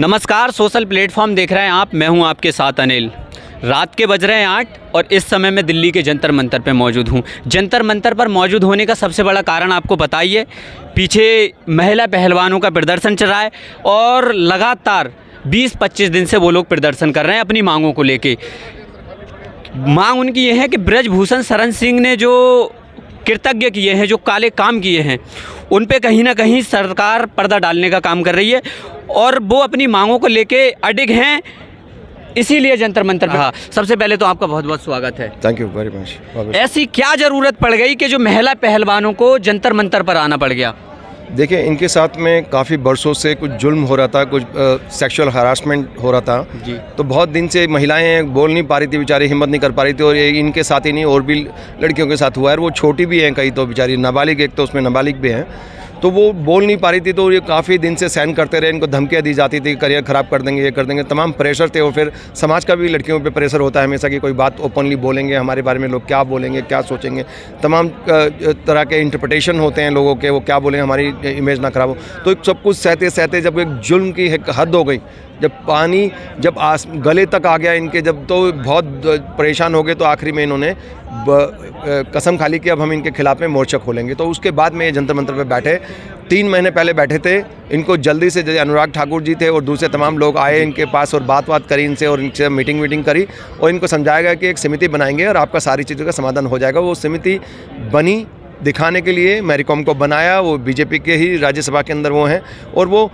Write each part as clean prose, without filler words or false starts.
नमस्कार, social platform देख रहे हैं आप। मैं हूं आपके साथ अनिल। रात के बज रहे हैं 8 और इस समय मैं दिल्ली के जंतर मंतर पर मौजूद हूं। जंतर मंतर पर मौजूद होने का सबसे बड़ा कारण आपको पता ही है, पीछे महिला पहलवानों का प्रदर्शन चल रहा है और लगातार 20-25 दिन से वो लोग प्रदर्शन कर रहे हैं अपनी मांगों को लेके। मांग उनकी ये है कि ब्रजभूषण शरण सिंह ने जो कृतज्ञ किए हैं, जो काले काम किए हैं, उन पे कहीं ना कहीं सरकार पर्दा डालने का काम कर रही है और वो अपनी मांगों को लेके अडिग हैं, इसीलिए जंतर मंतर पे। हाँ, सबसे पहले तो आपका बहुत बहुत स्वागत है। Thank you very much. ऐसी क्या ज़रूरत पड़ गई कि जो महिला पहलवानों को जंतर मंतर पर आना पड़ गया? देखिए, इनके साथ में काफ़ी बरसों से कुछ जुल्म हो रहा था, कुछ सेक्सुअल हरासमेंट हो रहा था जी। तो बहुत दिन से महिलाएं बोल नहीं पा रही थी, बेचारी हिम्मत नहीं कर पा रही थी। और ये इनके साथ ही नहीं, और भी लड़कियों के साथ हुआ है। वो छोटी भी हैं कई, तो बेचारी नाबालिग, एक तो उसमें नाबालिग भी हैं, तो वो बोल नहीं पा रही थी। तो ये काफ़ी दिन से सहन करते रहे। इनको धमकियाँ दी जाती थी, करियर ख़राब कर देंगे, ये कर देंगे, तमाम प्रेशर थे। और फिर समाज का भी लड़कियों पे प्रेशर होता है हमेशा कि कोई बात ओपनली बोलेंगे, हमारे बारे में लोग क्या बोलेंगे, क्या सोचेंगे, तमाम तरह के इंटरप्रिटेशन होते हैं लोगों के, वो क्या बोलेंगे, हमारी इमेज ना ख़राब हो। तो सब कुछ सहते सहते जब एक जुल्म की एक हद हो गई, जब पानी जब गले तक आ गया इनके, जब तो बहुत परेशान हो गए, तो आखिरी में इन्होंने कसम खा ली कि अब हम इनके खिलाफ में मोर्चा खोलेंगे। तो उसके बाद में ये जंतर मंतर पे बैठे, 3 महीने पहले बैठे थे। इनको जल्दी से अनुराग ठाकुर जी थे और दूसरे तमाम लोग आए इनके पास और बात करी इनसे, और इनसे मीटिंग करी और इनको समझाया गया कि एक समिति बनाएंगे और आपका सारी चीज़ों का समाधान हो जाएगा। वो समिति बनी दिखाने के लिए मैरीकॉम को बनाया, वो बीजेपी के ही राज्यसभा के अंदर वो हैं, और वो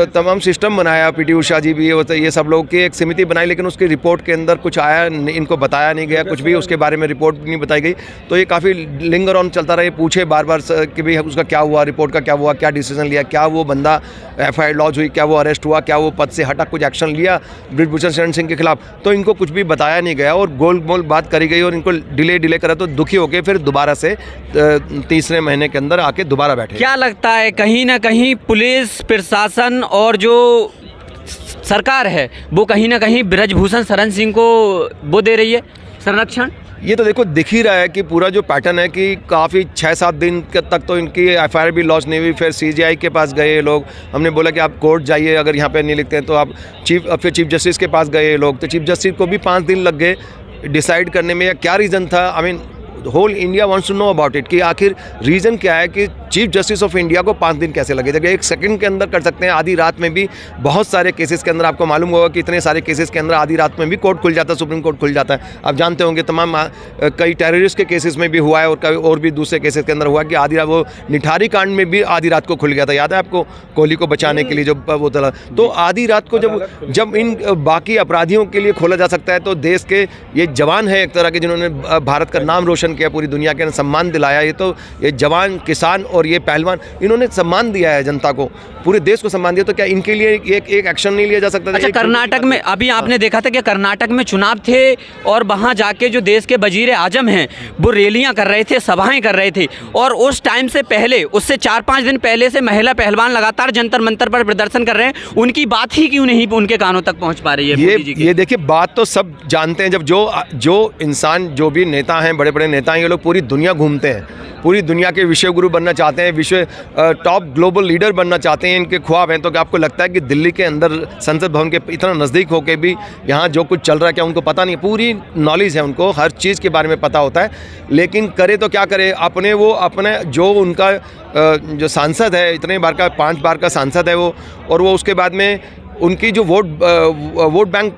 तमाम सिस्टम बनाया। पीटी उषा जी भी, ये सब लोग की एक समिति बनाई, लेकिन उसकी रिपोर्ट के अंदर कुछ आया, इनको बताया नहीं गया कुछ भी, उसके बारे में रिपोर्ट नहीं बताई गई। तो ये काफ़ी लिंगर ऑन चलता रहा। ये पूछे बार बार कि भाई उसका क्या हुआ, रिपोर्ट का क्या हुआ, क्या डिसीजन लिया, क्या वो बंदा FIR लॉन्च हुई, क्या वो अरेस्ट हुआ, क्या वो पद से हटा, कुछ एक्शन लिया ब्रजभूषण शरण सिंह के खिलाफ। तो इनको कुछ भी बताया नहीं गया और गोल मोल बात करी गई और इनको डिले करा। तो दुखी होकर फिर दोबारा से तीसरे महीने के अंदर आके दोबारा बैठे। क्या लगता है कहीं ना कहीं पुलिस प्रशासन और जो सरकार है वो कहीं ना कहीं ब्रजभूषण शरण सिंह को वो दे रही है संरक्षण? ये तो देखो दिख ही रहा है कि पूरा जो पैटर्न है कि काफ़ी 6-7 दिन तक तो इनकी FIR भी लॉन्च नहीं हुई। फिर CJI के पास गए लोग, हमने बोला कि आप कोर्ट जाइए, अगर यहाँ पे नहीं लिखते हैं तो आप फिर चीफ जस्टिस के पास गए लोग, तो चीफ जस्टिस को भी 5 दिन लग गए डिसाइड करने में। या क्या रीज़न था, I mean whole India wants to know about it कि आखिर रीज़न क्या है कि चीफ जस्टिस ऑफ इंडिया को 5 दिन कैसे लगे, जबकि 1 सेकंड के अंदर कर सकते हैं। आधी रात में भी बहुत सारे केसेस के अंदर आपको मालूम होगा कि इतने सारे केसेस के अंदर आधी रात में भी कोर्ट खुल जाता है, सुप्रीम कोर्ट खुल जाता है। आप जानते होंगे तमाम कई टेररिस्ट के केसेस में भी हुआ है और कई और भी दूसरे केसेस के अंदर हुआ कि आधी रात, वो निठारी कांड में भी आधी रात को खुल गया था, याद है आपको, कोहली को बचाने के लिए जो वो था। तो आधी रात को जब इन बाकी अपराधियों के लिए खोला जा सकता है, तो देश के ये जवान है एक तरह के जिन्होंने भारत का नाम रोशन किया, पूरी दुनिया के सम्मान दिलाया, ये जवान, किसान और ये पहलवान, इन्होंने सम्मान दिया है जनता को, पूरे देश को सम्मान दिया। तो क्या इनके लिए एक एक्शन नहीं लिया जा सकता? अच्छा, कर्नाटक में अभी आपने देखा था कि कर्नाटक में चुनाव थे और वहां जाके जो देश के वजीर आजम हैं वो रैलियां कर रहे थे, सभाएं कर रहे थे, और उस टाइम से पहले, उससे 4-5 दिन पहले से महिला पहलवान लगातार जंतर मंतर पर प्रदर्शन कर रहे हैं। उनकी बात ही क्यों नहीं उनके कानों तक पहुंच पा रही है? ये देखिए, बात तो सब जानते हैं। जब जो इंसान, जो भी नेता हैं, बड़े बड़े नेता हैं, ये लोग पूरी दुनिया घूमते हैं, पूरी दुनिया के विश्व गुरु बनना चाहते हैं, विश्व टॉप ग्लोबल लीडर बनना चाहते हैं, इनके ख्वाब हैं। तो क्या आपको लगता है कि दिल्ली के अंदर संसद भवन के इतना नज़दीक होकर भी यहाँ जो कुछ चल रहा है क्या उनको पता नहीं? पूरी नॉलेज है उनको, हर चीज़ के बारे में पता होता है, लेकिन करे तो क्या करे, अपने जो उनका जो सांसद है, इतने बार का 5 बार का सांसद है वो, और वो उसके बाद में उनकी जो वोट बैंक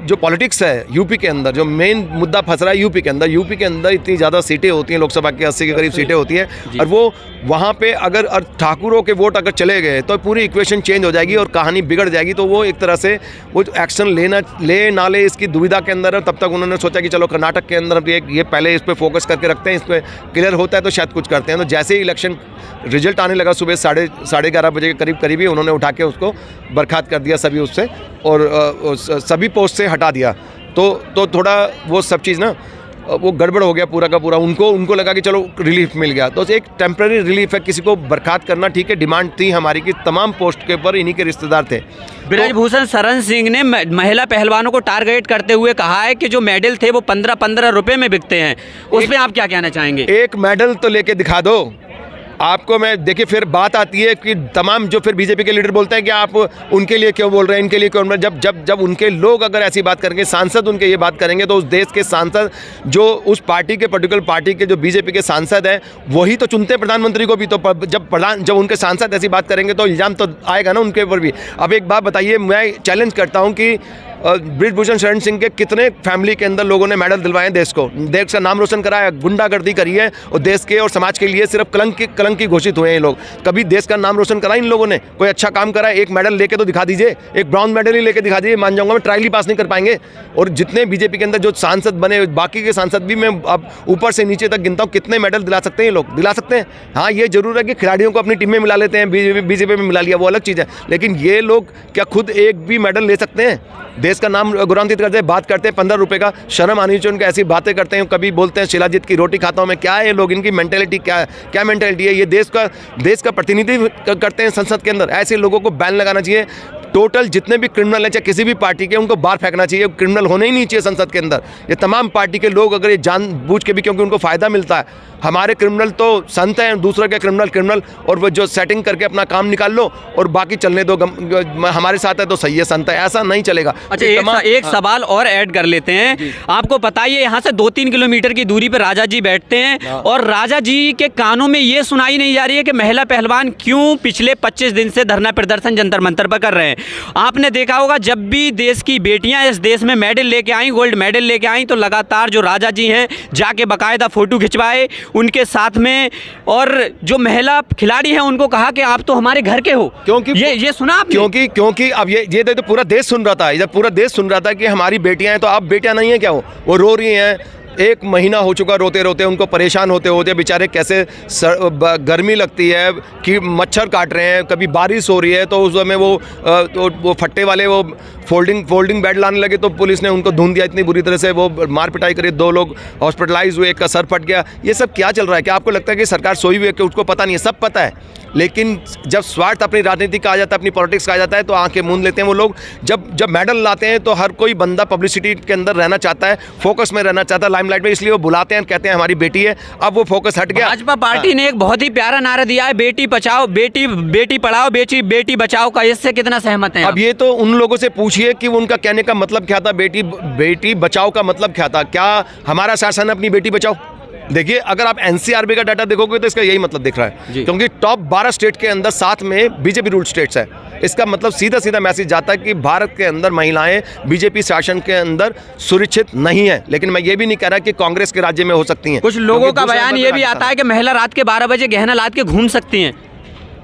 जो पॉलिटिक्स है यूपी के अंदर, जो मेन मुद्दा फंस रहा है यूपी के अंदर इतनी ज़्यादा सीटें होती हैं, लोकसभा के 80 के करीब सीटें होती हैं, और वो वहाँ पे अगर ठाकुरों के वोट अगर चले गए तो पूरी इक्वेशन चेंज हो जाएगी और कहानी बिगड़ जाएगी। तो वो एक तरह से वो एक्शन ले ना ले इसकी दुविधा के अंदर है। तब तक उन्होंने सोचा कि चलो कर्नाटक के अंदर ये पहले इस पर फोकस करके रखते हैं, इस पर क्लियर होता है तो शायद कुछ करते हैं। तो जैसे ही इलेक्शन रिजल्ट आने लगा सुबह 11:30 बजे के करीब ही उन्होंने उठा के उसको बर्खास्त कर दिया सभी उससे, और सभी पोस्ट से हटा दिया। तो थोड़ा वो सब चीज़ ना वो गड़बड़ हो गया पूरा का पूरा। उनको लगा कि चलो रिलीफ मिल गया, तो एक टेम्प्रेरी रिलीफ है। किसी को बर्खास्त करना ठीक है, डिमांड थी हमारी कि तमाम पोस्ट के ऊपर इन्हीं के रिश्तेदार थे। ब्रजभूषण शरण सिंह ने महिला पहलवानों को टारगेट करते हुए कहा है कि जो मेडल थे वो 15-15 रुपए में बिकते हैं। उस पर आप क्या कहना चाहेंगे? एक मेडल तो लेके दिखा दो, आपको मैं देखिए, फिर बात आती है कि तमाम जो फिर बीजेपी के लीडर बोलते हैं कि आप उनके लिए क्यों बोल रहे हैं, इनके लिए क्यों बोल रहे हैं। जब उनके लोग अगर ऐसी बात करेंगे, सांसद उनके ये बात करेंगे, तो उस देश के सांसद जो उस पार्टी के पर्टिकुलर पार्टी के जो बीजेपी के सांसद हैं वही तो चुनते हैं प्रधानमंत्री को भी। तो जब उनके सांसद ऐसी बात करेंगे तो इल्ज़ाम तो आएगा ना उनके ऊपर भी। अब एक बात बताइए, मैं चैलेंज करता हूँ कि बृजभूषण शरण सिंह के कितने फैमिली के अंदर लोगों ने मेडल दिलवाए हैं देश को, देश का नाम रोशन कराया, गुंडागर्दी करी है और देश के और समाज के लिए सिर्फ कलंकी घोषित हुए हैं ये लोग। कभी देश का नाम रोशन करा इन लोगों ने? कोई अच्छा काम करा? एक मेडल लेके तो दिखा दीजिए, एक ब्रॉन्ज मेडल ही लेके दिखा दीजिए, मान जाऊंगा मैं। ट्रायल ही पास नहीं कर पाएंगे। और जितने बीजेपी के अंदर जो सांसद बने, बाकी के सांसद भी मैं अब ऊपर से नीचे तक गिनता हूँ, कितने मेडल दिला सकते हैं ये लोग? दिला सकते हैं। हाँ, ये जरूर है कि खिलाड़ियों को अपनी टीम में मिला लेते हैं, बीजेपी में मिला लिया, वो अलग चीज़ है। लेकिन ये लोग क्या खुद एक भी मेडल ले सकते हैं? देश का नाम गौरवान्वित करते हैं, बात करते हैं 15 रुपये का, शर्म आनी चाहिए उनको। ऐसी बातें करते हैं, कभी बोलते हैं शिलाजीत की रोटी खाता हूँ मैं। क्या है ये लोग, इनकी मेंटेलिटी क्या मेंटेलिटी है? ये देश का प्रतिनिधित्व करते हैं संसद के अंदर। ऐसे लोगों को बैन लगाना चाहिए। टोटल जितने भी क्रिमिनल हैं, चाहे किसी भी पार्टी के, उनको बाहर फेंकना चाहिए। क्रिमिनल होने ही नहीं चाहिए संसद के अंदर। ये तमाम पार्टी के लोग अगर ये जानबूझ के भी, क्योंकि उनको फ़ायदा मिलता है, हमारे क्रिमिनल तो संत हैं, दूसरे के क्रिमिनल और वो जो सेटिंग करके अपना काम निकाल लो और बाकी चलने दो, हमारे साथ है तो सही है, संत है, ऐसा नहीं चलेगा। अच्छा, एक सवाल और ऐड कर लेते हैं। आपको पता ही है, यहाँ से 2-3 किलोमीटर की दूरी पर राजा जी बैठते हैं और राजा जी के कानों में ये सुनाई नहीं जा रही है कि महिला पहलवान क्यों पिछले 25 दिन से धरना प्रदर्शन जंतर मंतर पर कर रहे हैं। आपने देखा होगा, जब भी देश की बेटियां इस देश में मेडल लेके आई, गोल्ड मेडल लेके आई, तो लगातार जो राजा जी हैं जाके बाकायदा फोटो खिंचवाए उनके साथ में, और जो महिला खिलाड़ी हैं उनको कहा कि आप तो हमारे घर के हो। क्योंकि ये सुना आपने? क्योंकि अब ये तो पूरा देश सुन रहा था, इधर पूरा देश सुन रहा था कि हमारी बेटियां हैं। तो आप बेटियां नहीं हैं क्या? वो रो रही हैं, 1 महीना हो चुका रोते रोते, उनको परेशान होते होते बेचारे कैसे गर्मी लगती है कि मच्छर काट रहे हैं, कभी बारिश हो रही है, तो उस समय वो फट्टे वाले वो फोल्डिंग बेड लाने लगे, तो पुलिस ने उनको धून दिया इतनी बुरी तरह से, वो मार पिटाई करी, 2 लोग हॉस्पिटलाइज हुए, एक का सर फट गया। ये सब क्या चल रहा है? क्या आपको लगता है कि सरकार सोई हुई है कि उसको पता नहीं है? सब पता है। लेकिन जब स्वार्थ अपनी राजनीति का आ जाता है, अपनी पॉलिटिक्स का आ जाता है, तो आंखें मूंद लेते हैं वो लोग। जब मेडल लाते हैं तो हर कोई बंदा पब्लिसिटी के अंदर रहना चाहता है, फोकस में रहना चाहता है, लाइमलाइट में, इसलिए वो बुलाते हैं, कहते हैं हमारी बेटी है। अब वो फोकस हट गया। भाजपा पार्टी ने एक बहुत ही प्यारा नारा दिया है, बेटी बचाओ, बेटी पढ़ाओ, बेटी बचाओ का। इससे कितना सहमत है? अब ये तो उन लोगों से पूछिए कि उनका कहने का मतलब क्या था, बेटी बचाओ का मतलब क्या था। क्या हमारा शासन है अपनी बेटी बचाओ? देखिए, अगर आप एनसीआरबी का डाटा देखोगे तो इसका यही मतलब दिख रहा है, क्योंकि टॉप 12 स्टेट के अंदर 7 में बीजेपी रूल स्टेट्स है। इसका मतलब सीधा मैसेज जाता है कि भारत के अंदर महिलाएं बीजेपी शासन के अंदर सुरक्षित नहीं है। लेकिन मैं ये भी नहीं कह रहा कि कांग्रेस के राज्य में हो सकती हैं। कुछ लोगों का बयान ये भी आता है कि महिला रात के 12 बजे गहना लाद के घूम सकती हैं।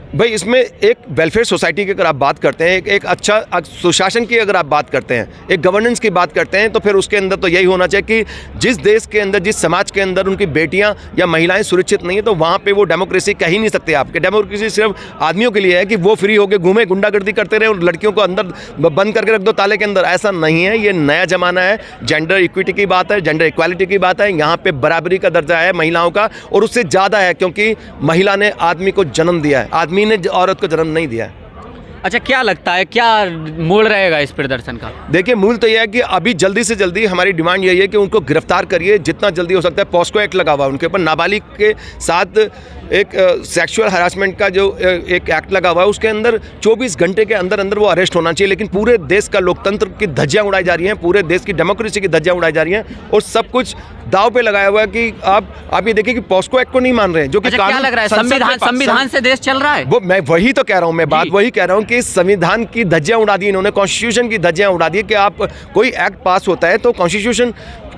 भाई, इसमें एक वेलफेयर सोसाइटी की अगर आप बात करते हैं, एक अच्छा सुशासन की अगर आप बात करते हैं, एक गवर्नेंस की बात करते हैं, तो फिर उसके अंदर तो यही होना चाहिए कि जिस देश के अंदर, जिस समाज के अंदर उनकी बेटियां या महिलाएं सुरक्षित नहीं है, तो वहाँ पे वो डेमोक्रेसी कह ही नहीं सकते आपके। डेमोक्रेसी सिर्फ आदमियों के लिए है कि वो फ्री होकर घूमे, गुंडागर्दी करते रहे और लड़कियों को अंदर बंद करके रख दो ताले के अंदर। ऐसा नहीं है। ये नया ज़माना है, जेंडर इक्विटी की बात है, जेंडर इक्वालिटी की बात है। यहाँ पर बराबरी का दर्जा है महिलाओं का, और उससे ज़्यादा है, क्योंकि महिला ने आदमी को जन्म दिया है, आदमी ने औरत को जन्म नहीं दिया है। अच्छा, क्या लगता है, क्या मूल रहेगा इस प्रदर्शन का? देखिए, मूल तो यह है कि अभी जल्दी से जल्दी हमारी डिमांड यही है कि उनको गिरफ्तार करिए, जितना जल्दी हो सकता है। पॉस्को एक्ट लगा हुआ है उनके ऊपर, नाबालिग के साथ एक सेक्सुअल हरासमेंट का जो एक एक्ट लगा हुआ है, उसके अंदर 24 घंटे के अंदर अंदर वो अरेस्ट होना चाहिए। लेकिन पूरे देश का लोकतंत्र की धज्जियां उड़ाई जा रही हैं, पूरे देश की डेमोक्रेसी की धज्जियां उड़ाई जा रही हैं, और सब कुछ दाव पे लगाया हुआ है कि आप ये देखिए कि पॉस्को एक्ट को नहीं मान रहे हैं, जो कि क्या लग रहा है, संविधान से देश चल रहा है। वो मैं वही तो कह रहा हूँ, मैं बात वही कह रहा हूँ कि संविधान की धज्जियां उड़ा दी इन्होंने, कॉन्स्टिट्यूशन की धज्जियां उड़ा दी कि आप कोई एक्ट पास होता है तो कॉन्स्टिट्यूशन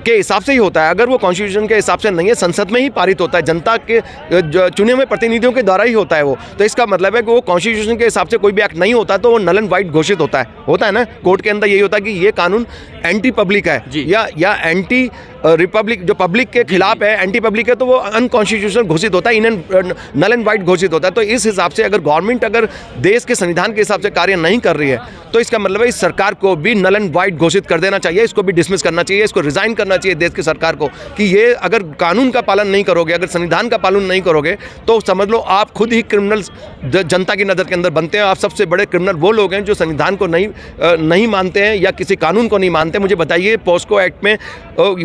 के हिसाब से ही होता है। अगर वो कॉन्स्टिट्यूशन के हिसाब से नहीं है, संसद में ही पारित होता है, जनता के चुने हुए प्रतिनिधियों के द्वारा ही होता है वो, तो इसका मतलब है कि वो कॉन्स्टिट्यूशन के हिसाब से कोई भी एक्ट नहीं होता तो वो नल एंड वाइट घोषित होता है ना। कोर्ट के अंदर यही होता है कि ये कानून एंटी पब्लिक है या एंटी रिपब्लिक, जो पब्लिक के खिलाफ है, एंटी पब्लिक है, तो वो अनकॉन्स्टिट्यूशनल घोषित होता है, नल एंड वाइट घोषित होता है। तो इस हिसाब से अगर गवर्नमेंट अगर देश के संविधान के हिसाब से कार्य नहीं कर रही है, तो इसका मतलब है इस सरकार को भी नल एंड वाइट घोषित कर देना चाहिए, इसको भी डिसमिस करना चाहिए, इसको रिजाइन करना चाहिए देश की सरकार को, कि ये अगर कानून का पालन नहीं करोगे, अगर संविधान का पालन नहीं करोगे, तो समझ लो आप खुद ही क्रिमिनल जनता की नज़र के अंदर बनते हैं। आप सबसे बड़े क्रिमिनल वो लोग हैं जो संविधान को नहीं मानते हैं या किसी कानून को नहीं मानते। मुझे बताइए, पॉस्को एक्ट में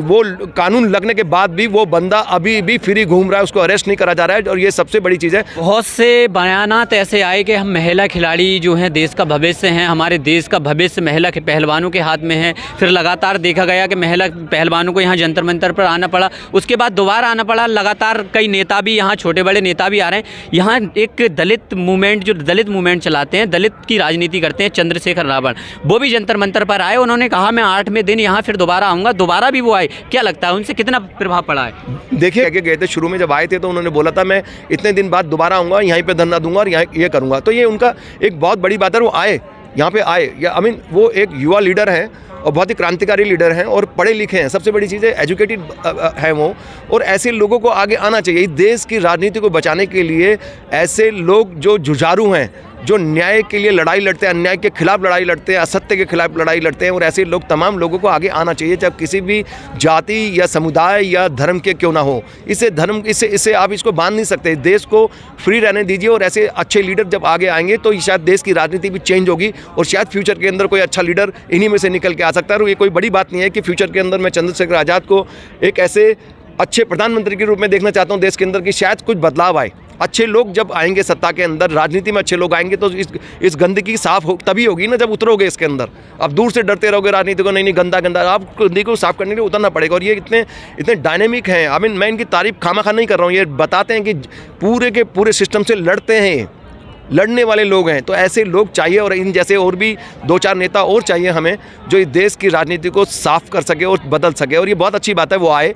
वो कानून लगने के बाद भी वो बंदा अभी भी फ्री घूम रहा है, उसको अरेस्ट नहीं करा जा रहा है, और ये सबसे बड़ी चीज़ है। बहुत से बयानात ऐसे आए कि हम महिला खिलाड़ी जो हैं देश का भविष्य हैं, हमारे देश का भविष्य महिला के पहलवानों के हाथ में है। फिर लगातार देखा गया कि महिला पहलवानों को यहाँ जंतर मंतर पर आना पड़ा, उसके बाद दोबारा आना पड़ा। लगातार कई नेता भी यहाँ, छोटे बड़े नेता भी आ रहे हैं यहाँ। एक दलित मूवमेंट, जो दलित मूवमेंट चलाते हैं, दलित की राजनीति करते हैं, चंद्रशेखर रावण, वो भी जंतर मंतर पर आए। उन्होंने कहा मैं 8वें दिन यहाँ फिर दोबारा आऊँगा, दोबारा भी वो आए। क्या लगता है उनसे कितना प्रभाव पड़ा है? देखिए आगे गए थे, शुरू में जब आए थे तो उन्होंने बोला था मैं इतने दिन बाद दोबारा आऊँगा, यहीं पे धरना दूंगा और यहाँ ये करूँगा। तो ये उनका एक बहुत बड़ी बात है, वो आए, यहाँ पे आए। या आई मीन वो एक युवा लीडर हैं और बहुत ही क्रांतिकारी लीडर हैं और पढ़े लिखे हैं। सबसे बड़ी चीज़ है एजुकेटेड है वो, और ऐसे लोगों को आगे आना चाहिए। देश की राजनीति को बचाने के लिए ऐसे लोग जो जुझारू हैं, जो न्याय के लिए लड़ाई लड़ते हैं, अन्याय के खिलाफ लड़ाई लड़ते हैं, असत्य के खिलाफ लड़ाई लड़ते हैं, और ऐसे लोग, तमाम लोगों को आगे आना चाहिए, चाहे किसी भी जाति या समुदाय या धर्म के क्यों ना हो। इससे आप इसको बांध नहीं सकते। देश को फ्री रहने दीजिए, और ऐसे अच्छे लीडर जब आगे आएंगे तो शायद देश की राजनीति भी चेंज होगी, और शायद फ्यूचर के अंदर कोई अच्छा लीडर इन्हीं में से निकल के आ सकता है। और ये कोई बड़ी बात नहीं है कि फ्यूचर के अंदर मैं चंद्रशेखर आज़ाद को एक ऐसे अच्छे प्रधानमंत्री के रूप में देखना चाहता हूँ देश के अंदर, कि शायद कुछ बदलाव आए। अच्छे लोग जब आएंगे सत्ता के अंदर, राजनीति में अच्छे लोग आएंगे, तो इस गंदगी साफ तभी होगी ना जब उतरोगे इसके अंदर। अब दूर से डरते रहोगे राजनीति को, नहीं गंदा, आप गंदगी को साफ करने के लिए उतरना पड़ेगा। और ये इतने डायनेमिक हैं। आई मीन मैं इनकी तारीफ खामा नहीं कर रहा हूँ, ये बताते हैं कि पूरे के पूरे सिस्टम से लड़ते हैं, लड़ने वाले लोग हैं। तो ऐसे लोग चाहिए, और इन जैसे और भी 2-4 नेता और चाहिए हमें, जो इस देश की राजनीति को साफ कर सके और बदल सके। और ये बहुत अच्छी बात है वो आए।